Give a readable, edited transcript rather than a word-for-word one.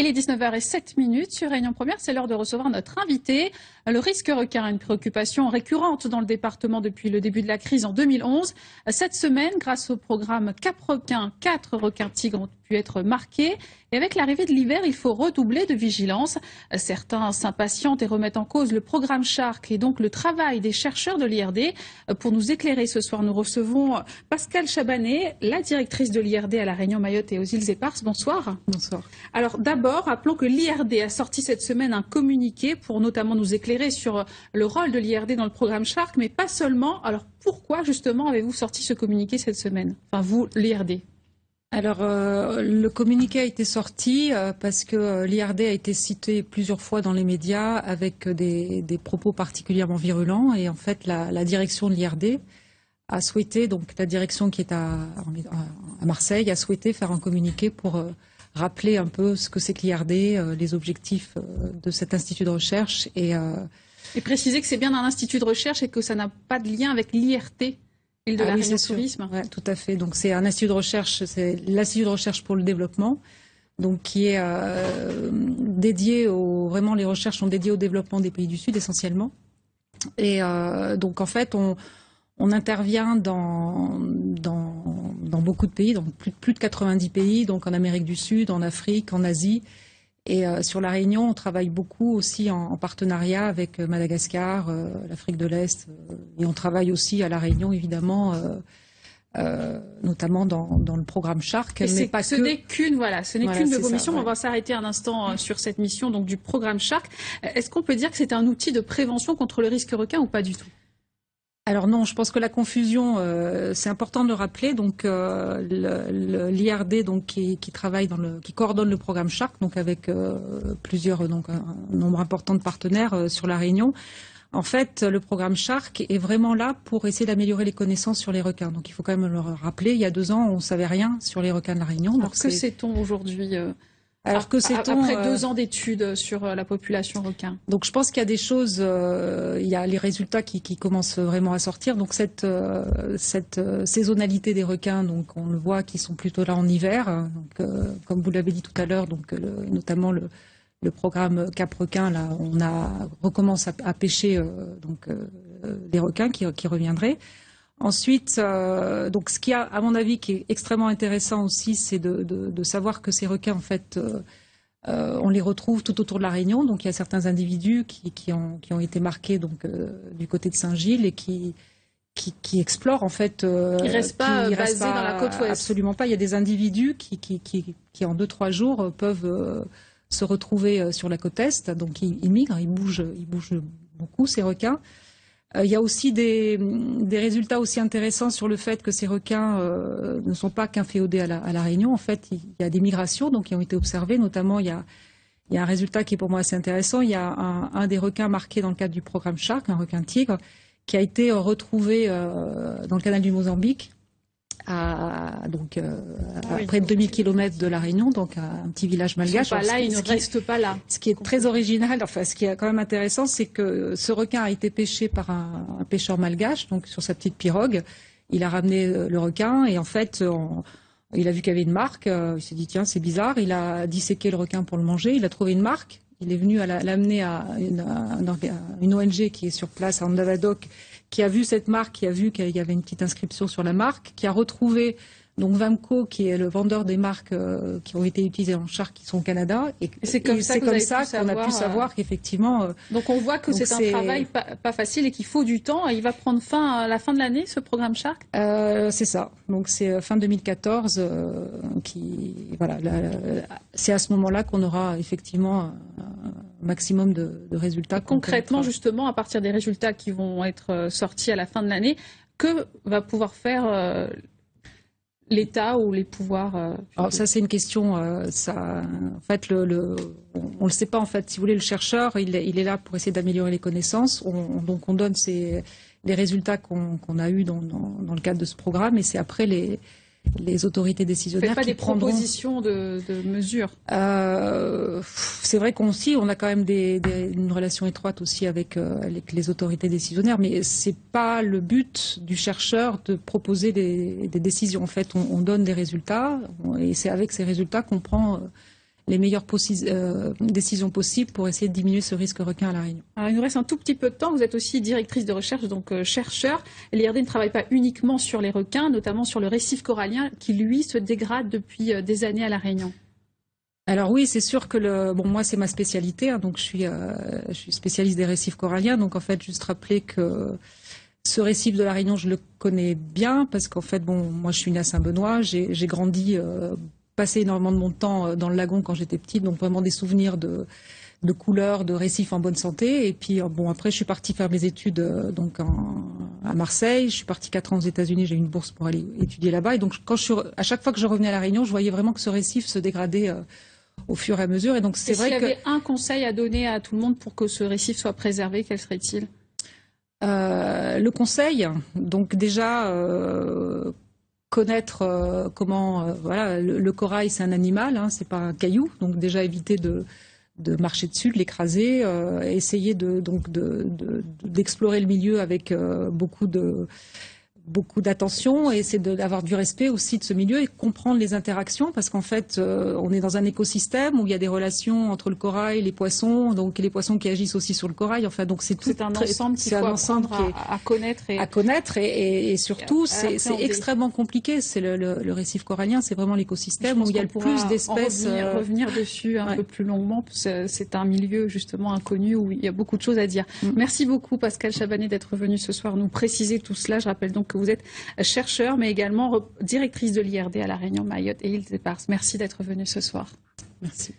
Il est 19h07 sur Réunion Première, c'est l'heure de recevoir notre invité. Le risque requin, une préoccupation récurrente dans le département depuis le début de la crise en 2011. Cette semaine, grâce au programme Cap Requin, 4 requins tigres ont pu être marqués. Et avec l'arrivée de l'hiver, il faut redoubler de vigilance. Certains s'impatientent et remettent en cause le programme Shark et donc le travail des chercheurs de l'IRD. Pour nous éclairer ce soir, nous recevons Pascale Chabanet, la directrice de l'IRD à La Réunion, Mayotte et aux îles Éparses. Bonsoir. Bonsoir. Alors d'abord, rappelons que l'IRD a sorti cette semaine un communiqué pour notamment nous éclairer sur le rôle de l'IRD dans le programme Shark, mais pas seulement. Alors pourquoi justement avez-vous sorti ce communiqué cette semaine? Enfin vous, l'IRD. Alors le communiqué a été sorti parce que l'IRD a été cité plusieurs fois dans les médias avec des propos particulièrement virulents et en fait la direction de l'IRD a souhaité, donc la direction qui est à Marseille, a souhaité faire un communiqué pour rappeler un peu ce que c'est que l'IRD, les objectifs de cet institut de recherche et préciser que c'est bien un institut de recherche et que ça n'a pas de lien avec l'IRT. Île de la Réunion Tourisme. Ouais, tout à fait. Donc c'est un institut de recherche, c'est l'Institut de recherche pour le développement, donc qui est dédié vraiment les recherches sont dédiées au développement des pays du Sud essentiellement. Et donc en fait on intervient dans beaucoup de pays, dans plus de 90 pays, donc en Amérique du Sud, en Afrique, en Asie. Et sur la Réunion, on travaille beaucoup aussi en partenariat avec Madagascar, l'Afrique de l'Est, et on travaille aussi à la Réunion évidemment, notamment dans le programme Shark. Ce n'est qu'une de vos missions. On va s'arrêter un instant sur cette mission donc du programme Shark. Est-ce qu'on peut dire que c'est un outil de prévention contre le risque requin ou pas du tout? Alors non, je pense que la confusion, c'est important de le rappeler. Donc l'IRD, donc qui travaille qui coordonne le programme Shark, donc avec plusieurs, donc un nombre important de partenaires sur la Réunion. En fait, le programme Shark est vraiment là pour essayer d'améliorer les connaissances sur les requins. Donc il faut quand même le rappeler. Il y a 2 ans, on savait rien sur les requins de la Réunion. Alors que sait-on aujourd'hui? Alors que c'est-on après 2 ans d'études sur la population requin. Donc je pense qu'il y a des choses, il y a les résultats qui commencent vraiment à sortir. Donc cette saisonnalité des requins, donc on le voit qu'ils sont plutôt là en hiver. Donc comme vous l'avez dit tout à l'heure, donc notamment le programme Cap Requin, là on recommence à pêcher des requins qui reviendraient. Ensuite, donc ce qui a, à mon avis, qui est extrêmement intéressant aussi, c'est de savoir que ces requins, en fait, on les retrouve tout autour de la Réunion. Donc il y a certains individus qui ont été marqués donc du côté de Saint-Gilles et qui explorent en fait. Qui restent pas basés dans la côte ouest. Absolument pas. Il y a des individus qui en 2-3 jours peuvent se retrouver sur la côte est. Donc ils migrent, ils bougent beaucoup ces requins. Il y a aussi des résultats aussi intéressants sur le fait que ces requins ne sont pas qu'inféodés à la Réunion. En fait, il y a des migrations donc, qui ont été observées. Notamment, il y a un résultat qui est pour moi assez intéressant. Il y a un des requins marqués dans le cadre du programme Shark, un requin tigre, qui a été retrouvé dans le canal du Mozambique, à près de 2000 km de la Réunion, donc un petit village malgache. Ils ne restent pas là. Ce qui est très original, enfin ce qui est quand même intéressant, c'est que ce requin a été pêché par un pêcheur malgache, donc sur sa petite pirogue. Il a ramené le requin et en fait, il a vu qu'il y avait une marque. Il s'est dit tiens c'est bizarre. Il a disséqué le requin pour le manger. Il a trouvé une marque. Il est venu l'amener à une ONG qui est sur place à Andavadoc, qui a vu cette marque, qui a vu qu'il y avait une petite inscription sur la marque, qui a retrouvé donc Vamco, qui est le vendeur des marques qui ont été utilisées en Shark, qui sont au Canada. Et c'est comme ça qu'on a pu savoir qu'effectivement. Donc on voit que c'est un travail pas facile et qu'il faut du temps. Et il va prendre fin à la fin de l'année, ce programme Shark. C'est ça. Donc c'est fin 2014 c'est à ce moment-là qu'on aura effectivement un maximum de résultats. Concrètement, justement, à partir des résultats qui vont être sortis à la fin de l'année, que va pouvoir faire l'État ou les pouvoirs Alors ça c'est une question. En fait, on le sait pas en fait. Si vous voulez, le chercheur, il est là pour essayer d'améliorer les connaissances. Donc on donne les résultats qu'on a eus dans le cadre de ce programme, et c'est après les autorités décisionnaires qui prendront... propositions de mesures. C'est vrai qu'on a quand même une relation étroite aussi avec les autorités décisionnaires, mais c'est pas le but du chercheur de proposer des décisions. En fait, on donne des résultats et c'est avec ces résultats qu'on prend les meilleures décisions possibles pour essayer de diminuer ce risque requin à La Réunion. Alors, il nous reste un tout petit peu de temps. Vous êtes aussi directrice de recherche, donc chercheur. L'IRD ne travaille pas uniquement sur les requins, notamment sur le récif corallien qui, lui, se dégrade depuis des années à La Réunion. Alors oui, c'est sûr que moi c'est ma spécialité, hein, donc je suis spécialiste des récifs coralliens. Donc en fait, juste rappeler que ce récif de La Réunion, je le connais bien parce qu'en fait, moi je suis née à Saint-Benoît, j'ai grandi, passé énormément de mon temps dans le lagon quand j'étais petite, donc vraiment des souvenirs de couleurs, de récifs en bonne santé. Et puis après je suis partie faire mes études à Marseille. Je suis partie 4 ans aux États-Unis. J'ai eu une bourse pour aller étudier là-bas. Et donc à chaque fois que je revenais à La Réunion, je voyais vraiment que ce récif se dégradait au fur et à mesure. Et donc c'est vrai que. S'il y avait un conseil à donner à tout le monde pour que ce récif soit préservé, quel serait-il? Le conseil, donc déjà connaître comment voilà, le corail c'est un animal, hein, c'est pas un caillou, donc déjà éviter de marcher dessus, de l'écraser, essayer d'explorer le milieu avec beaucoup d'attention et c'est d'avoir du respect aussi de ce milieu et comprendre les interactions parce qu'en fait on est dans un écosystème où il y a des relations entre le corail, les poissons, donc les poissons qui agissent aussi sur le corail. Enfin donc c'est un ensemble qu'il faut apprendre à connaître et surtout c'est extrêmement compliqué. C'est le récif corallien, c'est vraiment l'écosystème où il y a le plus d'espèces. Revenir dessus un peu plus longuement. C'est un milieu justement inconnu où il y a beaucoup de choses à dire. Merci beaucoup Pascal Chabannet d'être venu ce soir nous préciser tout cela. Je rappelle donc que vous êtes chercheur, mais également directrice de l'IRD à La Réunion, Mayotte et Îles Éparses. Merci d'être venu ce soir. Merci.